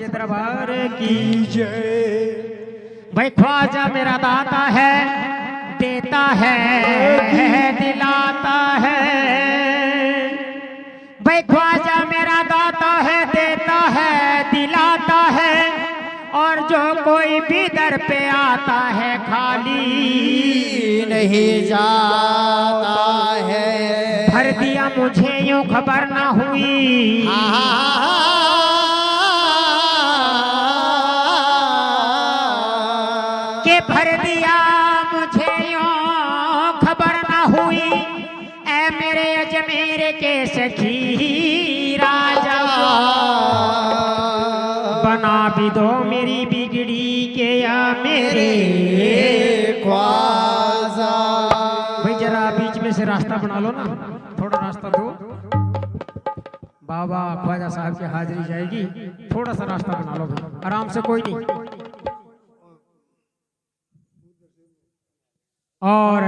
सच्चे दरबार की जय। भाई ख्वाजा मेरा दाता है, देता है, दिलाता है। भाई ख्वाजा मेरा दाता है, देता है, दिलाता है। और जो कोई भी दर पे आता है खाली नहीं जाता है। भर दिया मुझे यूं खबर ना हुई, के भर दिया मुझे यूं खबर ना हुई। ऐ मेरे अजमेर के सखी राजा, बना भी दो मेरी बिगड़ी के या मेरे ख्वाजा। भाई जरा बीच में से रास्ता बना लो ना, थोड़ा रास्ता दो। बाबा ख्वाजा साहब की हाजिरी जाएगी, थोड़ा सा रास्ता बना लो भाई, आराम से, कोई नहीं। और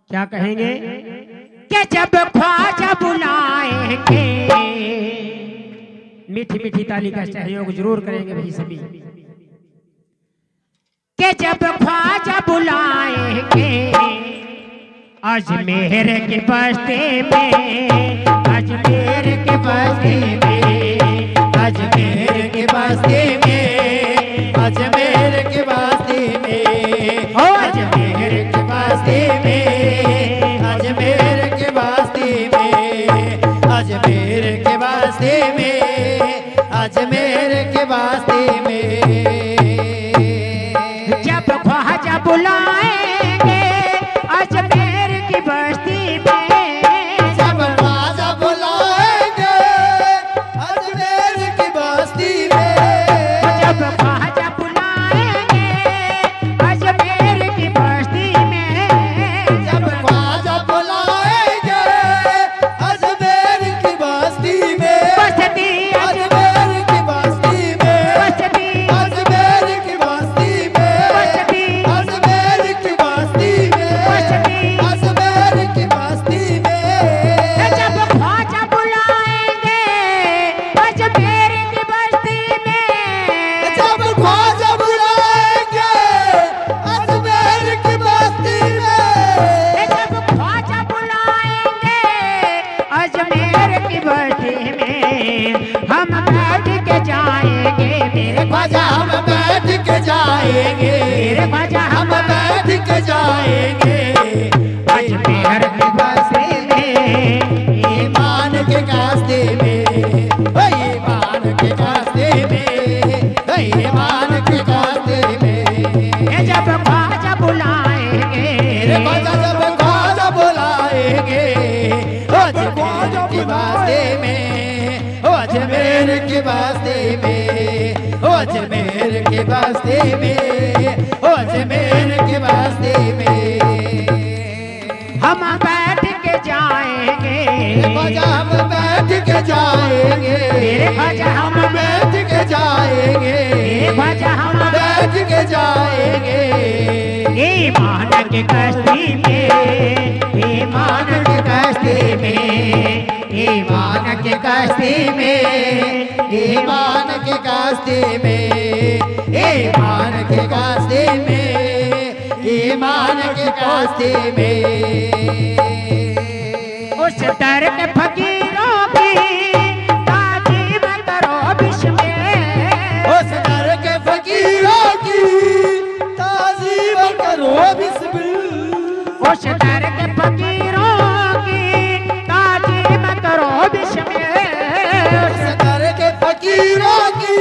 क्या कहेंगे कि जब ख्वाजा बुलाएंगे, मीठी मीठी ताली का सहयोग जरूर करेंगे भाई सभी, कि जब ख्वाजा बुलाएंगे अजमेर के बस्ती में, अजमेर के बस्ती में, अजमेर के बस्ती में, अजमेर के बस्ती में, ओ अजमेर के बस्ती में, अजमेर के बस्ती में, अजमेर के बस्ती में, अजमेर के बस्ती में। जब ख्वाजा बुलाएंगे अजमेर की बस्ती में, जब ख्वाजा बुलाएंगे अजमेर की बस्ती में, जब ख्वाजा बुलाएंगे अजमेर की बस्ती में, जब ख्वाजा बुलाएंगे अजमेर की बस्ती में, बस्ती अजमेर की बस्ती में, बस्ती अजमेर की बस्ती में, बस्ती अजमेर की बस्ती में, बस्ती अजमेर की बस्ती में। जब ख्वाजा बुलाएंगे अजमेर की बस्ती में, जब ख्वाजा बुलाएंगे अजमेर की बस्ती में, जब ख्वाजा बुलाएंगे अजमेर की बस्ती में, हम बैठ के जाएंगे मेरे ख्वाजा हम बैठ के जाएंगे, मेरे ख्वाजा हम बैठ के जाएंगे अजमेर की बस्ती में, ईमान के कास्ते में, ईमान के कास्ते में, ईमान के कास्ते में। जब ख्वाजा बुलाएंगे, ख्वाजा जब ख्वाजा बुलाएंगे अजमेर के वास्ते में, अजमेर के वास्ते में, अजमेर के वास्ते में, अजमेर के वास्ते में। हम बैठ के जाएंगे, ख्वाजा हम बैठ के जाएंगे, मेरे ख्वाजा हम बैठ के जाएंगे, ख्वाजा हम बैठ के जाएंगे ईमान की कश्ती में, ईमान की कश्ती में, ईमान की कश्ती में, ईमान के कास्ते में, ईमान के कास्ते में, ईमान के कास्ते में। उस दर के फकीरों की ताजीम करो विश्व में, उस दर के फकीरों की ताजीम करो बिस्मिल्लाह, उस दर के फकीरों की ताजीम करो विश्व में, उस दर के फकीरों की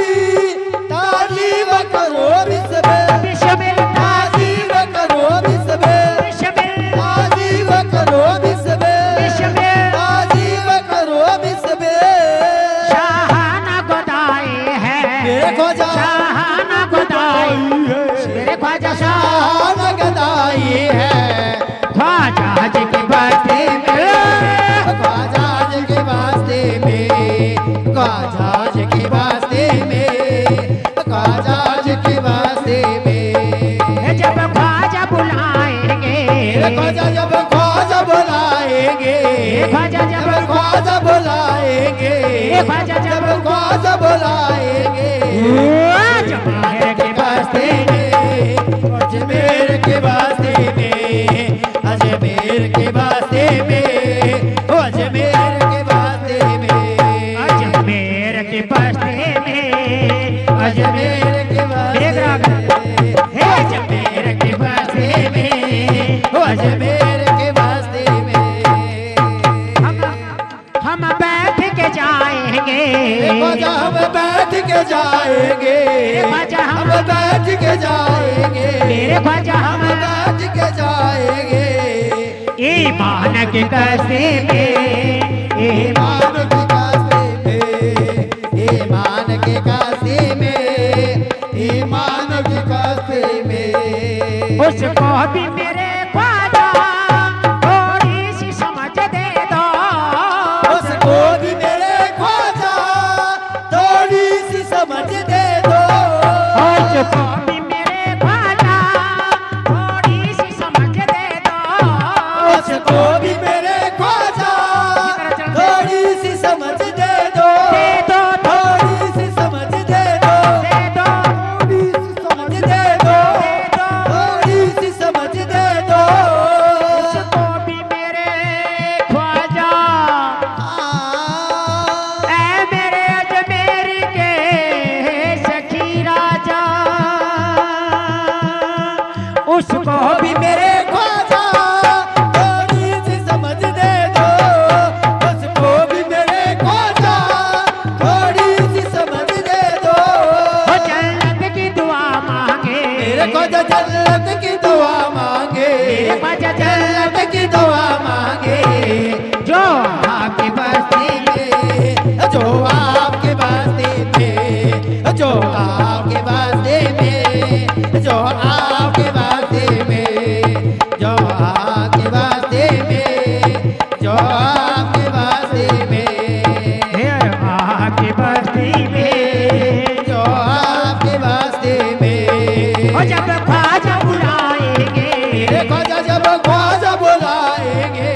ताजीम करो बिस्मिल्लाह, विश्व में ताजीम करो बिस्मिल्लाह, विश्व में ताजीम करो बिस्मिल्लाह, विश्व में ताजीम करो बिस्मिल्लाह। शाहाना गोदाई है, मेरे ख्वाजा शाहाना गोदाई, मेरे ख्वाजा शान गदाई है, ख्वाजा जी की बस्ती में, ख्वाजा जी के वास्ते में, ख्वाजा जी के वास्ते में, ख्वाजा जी के वास्ते में। जब ख्वाजा बुलाएंगे, ख्वाजा जब ख्वाजा बुलाएंगे, ख्वाजा जब ख्वाजा बुलाएंगे, ख्वाजा जब ख्वाजा बुलाएंगे, की बस्ती में, अजमेर के वास्ते हे अजमेर की बस्ती में, अजमेर के वास्ते में हम बैठ के जाएंगे, ख्वाजा हम बैठ के जाएंगे, ख्वाजा हम बैठ के जाएंगे, मेरे ख्वाजा हम बैठ के जाएंगे। ईमान की कस्ती में, ईमान के कास्ते में, ईमान के कास्ते में, ईमान के कास्ते में उसको भी मेरे ख्वाजा थोड़ी सी समझ दे दो, उसको भी मेरे ख्वाजा थोड़ी सी समझ दे दो, उसको भी मेरे ख्वाजा थोड़ी सी समझ दे दो, उसको भी मेरे ख्वाजा थोड़ी सी समझ दे दो, थोड़ी सी समझ दे दो, दे दो, थोड़ी सी समझ दे दो, थोड़ी सी समझ दे दो। उसको भी मेरे ख्वाजा ऐ मेरे अजमेर के सखी राजा, उसको भी मेरे ख्वाजा थोड़ी सी समझ दे दो, उसको भी मेरे ख्वाजा थोड़ी सी समझ दे दो। वो जन्नत की दुआ मांगे, मेरे ख्वाजा जन्नत की दुआ मांगे, मेरे ख्वाजा जन्नत की दुआ मांगे, जो आपके बस्ती में, जो आपके बस्ती में, जो आपके बस्ती में, जो आपके बस्ती में, जो आपके बस्ती में, जो आपके बस्ती में, है आपकी बस्ती में, जो आपके बस्ती में। वो जब ख्वाजा बुलाएंगे, मेरे ख्वाजा जब ख्वाजा बुलाएंगे,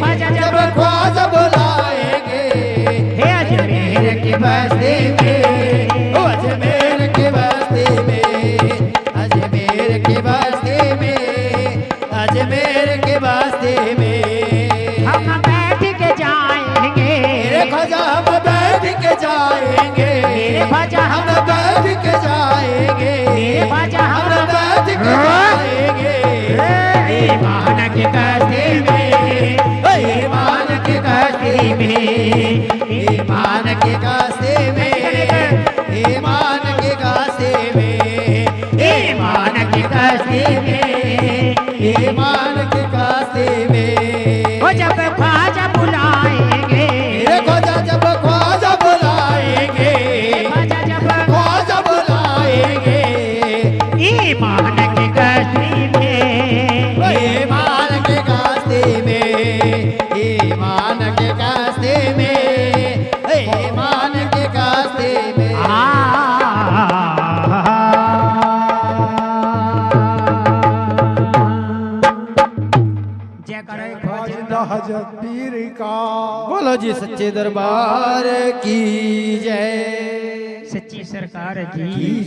ख्वाजा जब ख्वाजा बुलाएंगे, हे अजमेर की बस्ती में, ओ अजमेर के बस्ती में, अजमेर के बस्ती में, अजमेर के बस्ती में हम बैठ के जाएंगे, मेरे ख्वाजा हम बैठ के जाएंगे, मेरे ख्वाजा हम बैठ के जाएंगे, मेरे ख्वाजा हम बैठ के जाएंगे। ईमान की कस्ती में, ईमान के कास्ते में, ईमान के कास्ते में, ईमान के कास्ते में, ईमान की कस्ती में, ईमान के कास्ते में। वो जब ख्वाजा बुलाएंगे, मेरे ख्वाजा जब ख्वाजा बुलाएंगे, ख्वाजा जब ख्वाजा बुलाएंगे, ईमान की कस्ती में, ईमान के कास्ते में, ईमान के कास्ते में, ईमान के कास्ते में। जय करे ख्वाजा जिंदा हजरत पीर का बोलो जी सच्चे दरबार की जय। सच्ची सरकार की